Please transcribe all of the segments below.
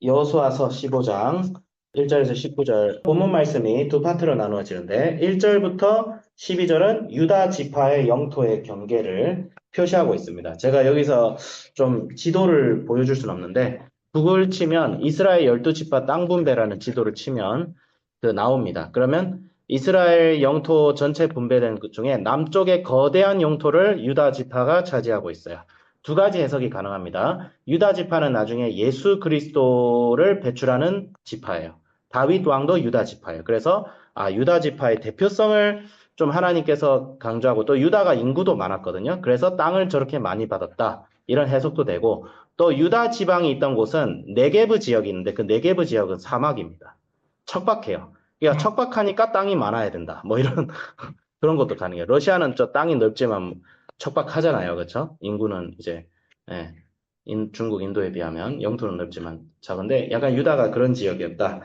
여호수아서 15장 1절에서 19절 본문 말씀이 두 파트로 나누어지는데 1절부터 12절은 유다 지파의 영토의 경계를 표시하고 있습니다. 제가 여기서 좀 지도를 보여줄 수는 없는데 구글 치면 이스라엘 12지파 땅 분배라는 지도를 치면 나옵니다. 그러면 이스라엘 영토 전체 분배된 것 중에 남쪽의 거대한 영토를 유다 지파가 차지하고 있어요. 두 가지 해석이 가능합니다. 유다 지파는 나중에 예수 그리스도를 배출하는 지파예요. 다윗 왕도 유다 지파예요. 그래서 유다 지파의 대표성을 좀 하나님께서 강조하고 또 유다가 인구도 많았거든요. 그래서 땅을 저렇게 많이 받았다. 이런 해석도 되고 또 유다 지방이 있던 곳은 네게브 지역이 있는데 그 네게브 지역은 사막입니다. 척박해요. 그러니까 척박하니까 땅이 많아야 된다. 뭐 이런 그런 것도 가능해요. 러시아는 저 땅이 넓지만 척박하잖아요. 그렇죠? 인구는 이제 예, 중국, 인도에 비하면 영토는 넓지만 작은데 약간 유다가 그런 지역이었다.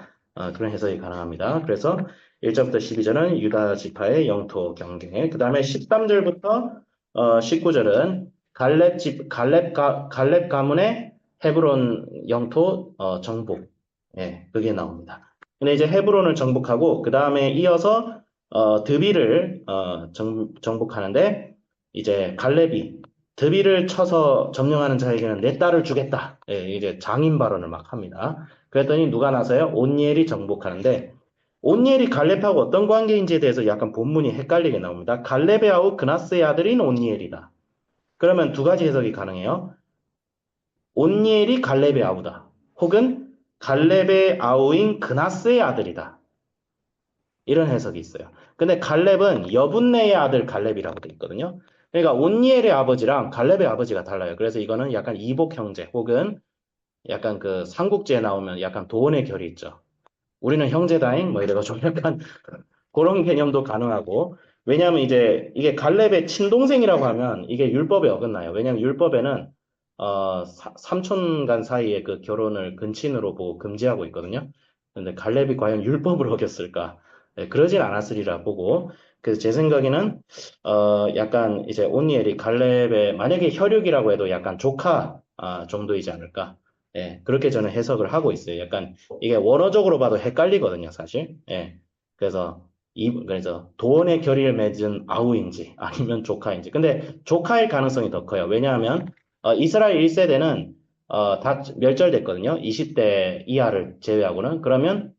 그런 해석이 가능합니다. 그래서 1절부터 12절은 유다 지파의 영토 경계. 그 다음에 13절부터 19절은 갈렙 가문의 헤브론 영토 정복. 예, 그게 나옵니다. 근데 이제 헤브론을 정복하고 그 다음에 이어서 드비를 정복하는데 이제 갈렙이 드비를 쳐서 점령하는 자에게는 내 딸을 주겠다. 예, 이제 장인 발언을 막 합니다. 그랬더니 누가 나서요? 온니엘이 정복하는데 온니엘이 갈렙하고 어떤 관계인지에 대해서 약간 본문이 헷갈리게 나옵니다. 갈렙의 아우 그나스의 아들인 온니엘이다. 그러면 두 가지 해석이 가능해요. 온니엘이 갈렙의 아우다. 혹은 갈렙의 아우인 그나스의 아들이다. 이런 해석이 있어요. 근데 갈렙은 여분네의 아들 갈렙이라고 돼 있거든요. 그러니까 온니엘의 아버지랑 갈렙의 아버지가 달라요. 그래서 이거는 약간 이복 형제 혹은 약간 그 삼국지에 나오면 약간 도원의 결이 있죠. 우리는 형제다잉 뭐 이래가지고 약간 그런 개념도 가능하고 왜냐하면 이제 이게 갈렙의 친동생이라고 하면 이게 율법에 어긋나요. 왜냐하면 율법에는 삼촌 간 사이에 그 결혼을 근친으로 보고 금지하고 있거든요. 근데 갈렙이 과연 율법을 어겼을까? 네, 그러진 않았으리라 보고 그래서 제 생각에는 약간 이제 온니엘이 갈렙의 만약에 혈육이라고 해도 약간 조카 정도이지 않을까? 예, 그렇게 저는 해석을 하고 있어요. 약간 이게 원어적으로 봐도 헷갈리거든요, 사실. 예. 그래서 도원의 결의를 맺은 아우인지 아니면 조카인지. 근데 조카일 가능성이 더 커요. 왜냐하면 이스라엘 1세대는 다 멸절됐거든요. 20대 이하를 제외하고는. 그러면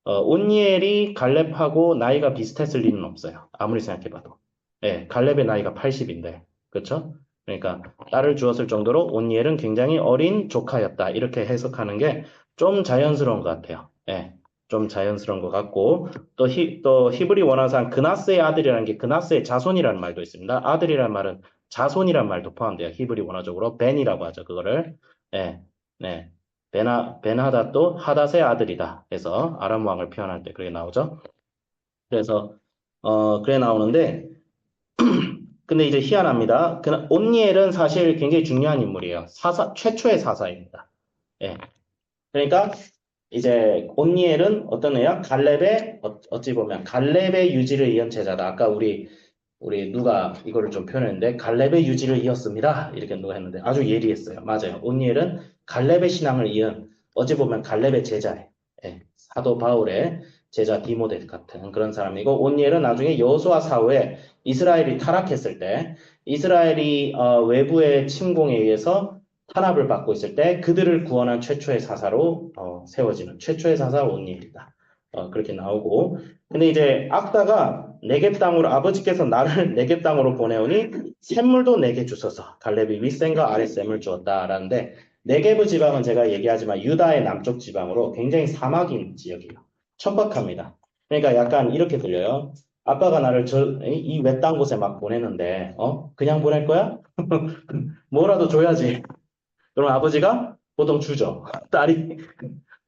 온니엘이 갈렙하고 나이가 비슷했을 리는 없어요. 아무리 생각해봐도. 예, 갈렙의 나이가 80인데. 그렇죠? 그러니까 딸을 주었을 정도로 온니엘은 굉장히 어린 조카였다. 이렇게 해석하는 게 좀 자연스러운 것 같아요. 예, 좀 자연스러운 것 같고 또 히브리 원어상 그나스의 아들이라는 게 그나스의 자손이라는 말도 있습니다. 아들이라는 말은 자손이라는 말도 포함돼요. 히브리 원어적으로 벤이라고 하죠. 그거를. 예, 네. 베나닷도 하닷의 아들이다. 그래서 아람 왕을 표현할 때 그렇게 나오죠. 그래서 그래 나오는데 근데 이제 희한합니다. 온니엘은 사실 굉장히 중요한 인물이에요. 최초의 사사입니다. 예. 그러니까 이제 온니엘은 어떤 애야? 갈렙의 어찌 보면 갈렙의 유지를 이은 제자다. 아까 우리 누가 이거를 좀 표현했는데 갈렙의 유지를 이었습니다. 이렇게 누가 했는데 아주 예리했어요. 맞아요. 온니엘은 갈렙의 신앙을 이은 어찌 보면 갈렙의 제자예요. 예, 사도 바울의 제자 디모데 같은 그런 사람이고 온니엘은 나중에 여호수아 사후에 이스라엘이 타락했을 때 이스라엘이 외부의 침공에 의해서 탄압을 받고 있을 때 그들을 구원한 최초의 사사로 세워지는 최초의 사사 온니엘이다. 그렇게 나오고 근데 이제 악다가 네겝 땅으로 아버지께서 나를 네겝 땅으로 보내오니 샘물도 내게 주소서. 갈렙이 윗샘과 아랫샘을 주었다라는데 네게브 지방은 제가 얘기하지만 유다의 남쪽 지방으로 굉장히 사막인 지역이에요. 척박합니다. 그러니까 약간 이렇게 들려요. 아빠가 나를 이 외딴 곳에 막 보내는데 그냥 보낼 거야? 뭐라도 줘야지. 그럼 아버지가 보통 주죠. 딸이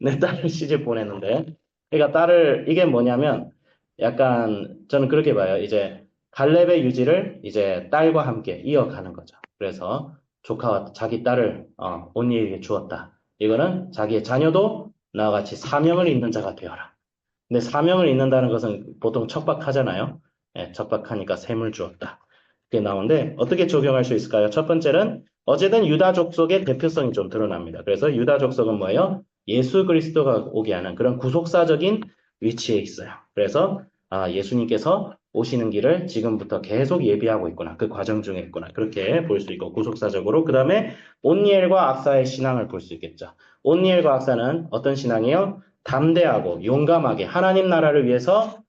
내 딸을 시집 보냈는데. 그러니까 이게 뭐냐면, 약간, 저는 그렇게 봐요. 이제, 갈렙의 유지를 이제 딸과 함께 이어가는 거죠. 그래서, 조카와 자기 딸을, 온니에게 주었다. 이거는 자기의 자녀도 나와 같이 사명을 잇는 자가 되어라. 근데 사명을 잇는다는 것은 보통 척박하잖아요. 예, 척박하니까 셈을 주었다. 그게 나오는데 어떻게 적용할 수 있을까요? 첫 번째는 어쨌든 유다 족속의 대표성이 좀 드러납니다. 그래서 유다 족속은 뭐예요? 예수 그리스도가 오게 하는 그런 구속사적인 위치에 있어요. 그래서 예수님께서 오시는 길을 지금부터 계속 예비하고 있구나. 그 과정 중에 있구나. 그렇게 볼 수 있고 구속사적으로 그 다음에 온니엘과 악사의 신앙을 볼 수 있겠죠. 온니엘과 악사는 어떤 신앙이에요? 담대하고 용감하게 하나님 나라를 위해서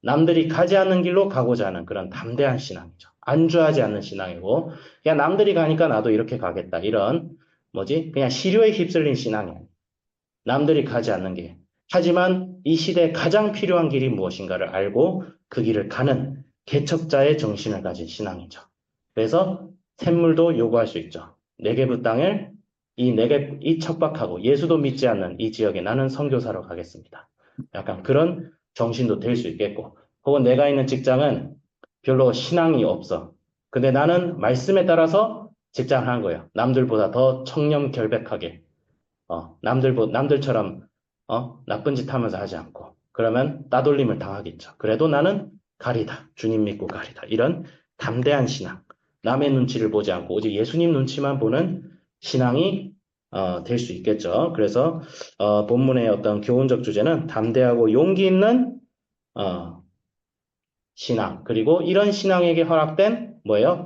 남들이 가지 않는 길로 가고자 하는 그런 담대한 신앙이죠. 안주하지 않는 신앙이고 그냥 남들이 가니까 나도 이렇게 가겠다. 이런 그냥 시류에 휩쓸린 신앙이 아니에요. 남들이 가지 않는 길. 하지만 이 시대에 가장 필요한 길이 무엇인가를 알고 그 길을 가는 개척자의 정신을 가진 신앙이죠. 그래서 샘물도 요구할 수 있죠. 네게브 땅을 이 척박하고 예수도 믿지 않는 이 지역에 나는 선교사로 가겠습니다. 약간 그런 정신도 될 수 있겠고, 혹은 내가 있는 직장은 별로 신앙이 없어. 근데 나는 말씀에 따라서 직장을 한 거예요. 남들보다 더 청렴결백하게. 남들처럼, 나쁜 짓 하면서 하지 않고. 그러면 따돌림을 당하겠죠. 그래도 나는 가리다. 주님 믿고 가리다. 이런 담대한 신앙. 남의 눈치를 보지 않고 오직 예수님 눈치만 보는 신앙이 될 수 있겠죠. 그래서 본문의 어떤 교훈적 주제는 담대하고 용기 있는 신앙. 그리고 이런 신앙에게 허락된 뭐예요?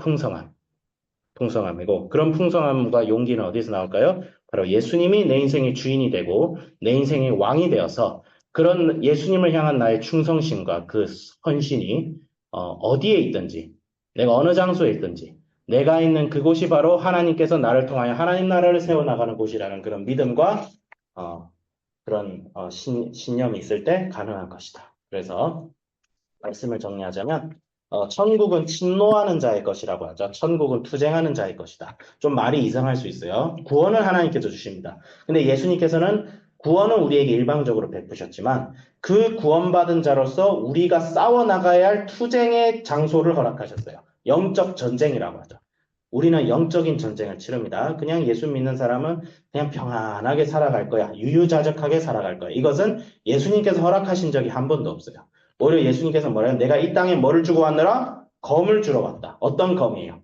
풍성함이고 그런 풍성함과 용기는 어디서 나올까요? 바로 예수님이 내 인생의 주인이 되고 내 인생의 왕이 되어서 그런 예수님을 향한 나의 충성심과 그 헌신이 어디에 있든지 내가 어느 장소에 있든지 내가 있는 그곳이 바로 하나님께서 나를 통하여 하나님 나라를 세워나가는 곳이라는 그런 믿음과 그런 신념이 있을 때 가능한 것이다. 그래서 말씀을 정리하자면 천국은 침노하는 자의 것이라고 하죠. 천국은 투쟁하는 자의 것이다. 좀 말이 이상할 수 있어요. 구원을 하나님께서 주십니다. 근데 예수님께서는 구원은 우리에게 일방적으로 베푸셨지만 그 구원받은 자로서 우리가 싸워나가야 할 투쟁의 장소를 허락하셨어요. 영적 전쟁이라고 하죠. 우리는 영적인 전쟁을 치릅니다. 그냥 예수 믿는 사람은 그냥 평안하게 살아갈 거야. 유유자적하게 살아갈 거야. 이것은 예수님께서 허락하신 적이 한 번도 없어요. 오히려 예수님께서 뭐래요? 내가 이 땅에 뭐를 주고 왔느라? 검을 주러 왔다. 어떤 검이에요?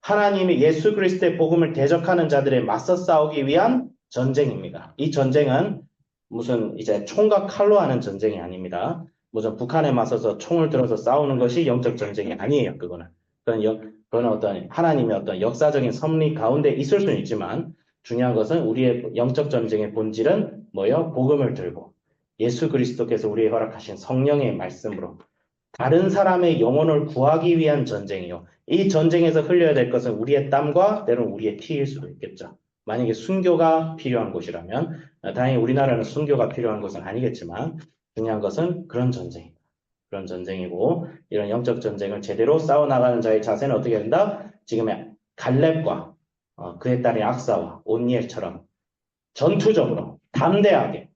하나님이 예수 그리스도의 복음을 대적하는 자들에 맞서 싸우기 위한 전쟁입니다. 이 전쟁은 무슨 이제 총과 칼로 하는 전쟁이 아닙니다. 무슨 북한에 맞서서 총을 들어서 싸우는 것이 영적 전쟁이 아니에요. 그건 어떤 하나님의 어떤 역사적인 섭리 가운데 있을 수는 있지만 중요한 것은 우리의 영적 전쟁의 본질은 뭐예요? 복음을 들고 예수 그리스도께서 우리에게 허락하신 성령의 말씀으로 다른 사람의 영혼을 구하기 위한 전쟁이요. 이 전쟁에서 흘려야 될 것은 우리의 땀과 때로는 우리의 피일 수도 있겠죠. 만약에 순교가 필요한 곳이라면 다행히 우리나라는 순교가 필요한 것은 아니겠지만 중요한 것은 그런 전쟁입니다. 그런 전쟁이고 이런 영적 전쟁을 제대로 싸워나가는 자의 자세는 어떻게 된다? 지금의 갈렙과 그의 딸인 악사와 온니엘처럼 전투적으로 담대하게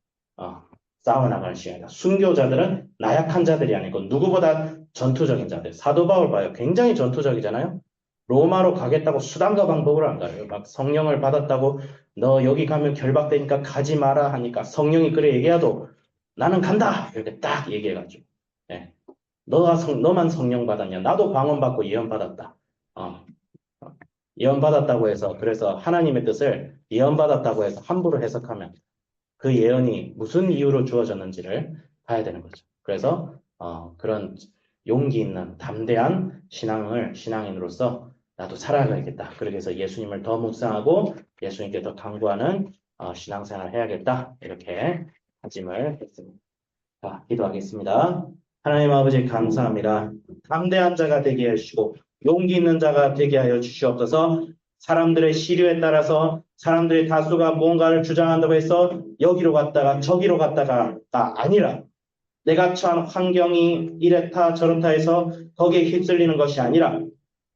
싸워나가는 시간이다. 순교자들은 나약한 자들이 아니고 누구보다 전투적인 자들. 사도 바울 봐요. 굉장히 전투적이잖아요. 로마로 가겠다고 수단과 방법을 안 가요. 막 성령을 받았다고 너 여기 가면 결박되니까 가지 마라 하니까 성령이 그래 얘기해도 나는 간다 이렇게 딱 얘기해가지고 예. 너만 성령 받았냐? 나도 방언 받고 예언 받았다. 예언 받았다고 해서 그래서 하나님의 뜻을 예언 받았다고 해서 함부로 해석하면 그 예언이 무슨 이유로 주어졌는지를 봐야 되는 거죠. 그래서 그런 용기 있는 담대한 신앙인으로서 나도 살아가야겠다. 그렇게 해서 예수님을 더 묵상하고 예수님께 더 강구하는 신앙생활을 해야겠다. 이렇게 다짐을 했습니다. 자, 기도하겠습니다. 하나님 아버지 감사합니다. 담대한 자가 되게 해주시고 용기 있는 자가 되게 하여 주시옵소서. 사람들의 시류에 따라서 사람들의 다수가 뭔가를 주장한다고 해서 여기로 갔다가 저기로 갔다가 아니라 내가 처한 환경이 이렇다 저렇다 해서 거기에 휩쓸리는 것이 아니라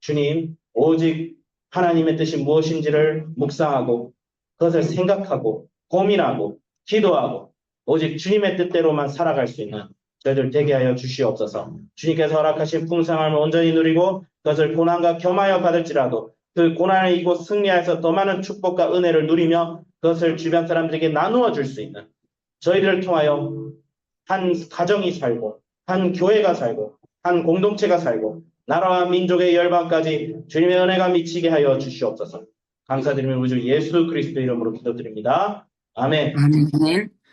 주님 오직 하나님의 뜻이 무엇인지를 묵상하고 그것을 생각하고 고민하고 기도하고 오직 주님의 뜻대로만 살아갈 수 있는 저희들 되게 하여 주시옵소서. 주님께서 허락하신 풍성함을 온전히 누리고 그것을 고난과 겸하여 받을지라도 그 고난을 이기고 승리하여서 더 많은 축복과 은혜를 누리며 그것을 주변 사람들에게 나누어 줄 수 있는 저희들을 통하여 한 가정이 살고 한 교회가 살고 한 공동체가 살고 나라와 민족의 열방까지 주님의 은혜가 미치게 하여 주시옵소서. 감사드리며 우리 주 예수 그리스도 이름으로 기도드립니다. 아멘. 아멘.